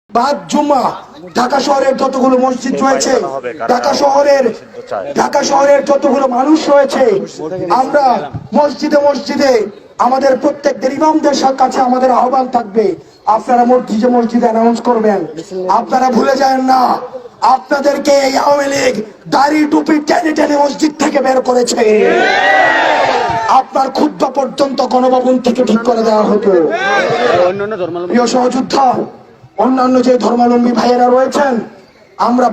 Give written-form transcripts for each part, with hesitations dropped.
বাদ জুম্মা ঢাকা শহরের যতগুলো মসজিদ রয়েছে, ঢাকা শহরের যতগুলো মানুষ রয়েছে, আমরা মসজিদে মসজিদে আমাদের প্রত্যেকদের ইমামদের কাছে আমাদের আহ্বান থাকবে, আপনারা মসজিদে অ্যানাউন্স করবেন। আপনারা ভুলে যান না, আপনাদেরকে এই আওয়ামী লীগ দাড়ি টুপি টেনে টেনে মসজিদ থেকে বের করেছে। আপনার খুতবা পর্যন্ত গণভবন থেকে ঠিক করে দেওয়া হতো। প্রিয় সহযোদ্ধা, অন্যান্য যে ধর্মাবলম্বী ভাইয়েরা রয়েছেন, আমরা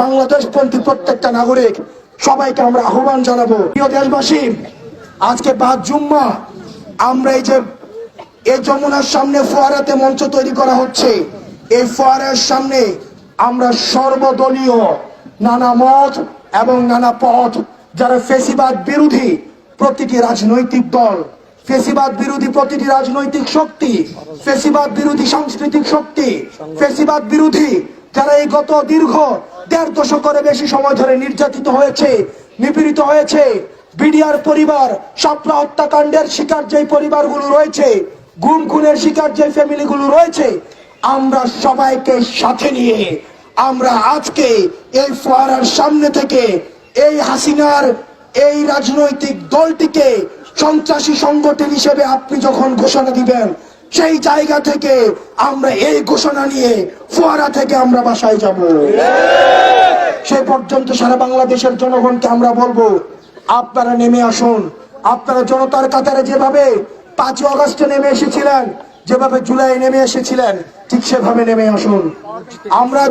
বাংলাদেশপন্থী প্রত্যেকটা নাগরিক সবাইকে আমরা আহ্বান জানাবো। প্রিয় দেশবাসী, আজকে 5 জুম্মা আমরা এই যমুনার সামনে ফোয়ারাতে মঞ্চ তৈরি করা হচ্ছে। এই ফোয়ারার সামনে আমরা সর্বদলীয় নানা মত এবং নানা পথ, যারা ফেসিবাদ বিরোধী প্রতিটি রাজনৈতিক দল, ফেসিবাদ বিরোধী প্রতিটি রাজনৈতিক শক্তি, ফেসিবাদ বিরোধী সাংস্কৃতিক শক্তি, ফেসিবাদ বিরোধী যারা এই গত দীর্ঘ 1.5 দশকের বেশি সময় ধরে নির্যাতিত হয়েছে, নিপীড়িত হয়েছে, বিডিআর পরিবার, শাপলা হত্যাকাণ্ডের শিকার যে পরিবারগুলো রয়েছে, গুম খুনের শিকার যে ফ্যামিলিগুলো রয়েছে, আমরা সবাইকে সাথে নিয়ে আমরা আজকে এই ফোয়ারার সামনে থেকে এই হাসিনার এই রাজনৈতিক দলটিকে সন্ত্রাসী সংগঠন হিসেবে আপনি যখন ঘোষণা দিবেন, সেই জায়গা থেকে আমরা এই ঘোষণা নিয়ে ফোয়ারা থেকে আমরা বাসায় যাব। সেই পর্যন্ত সারা বাংলাদেশের জনগণকে আমরা বলবো, আপনারা নেমে আসুন। আপনারা জনতার কাতারে যেভাবে 5 আগস্টে নেমে এসেছিলেন, যেভাবে জুলাই নেমে এসেছিলেন, ঠিক সেভাবে নেমে আসুন। আমরা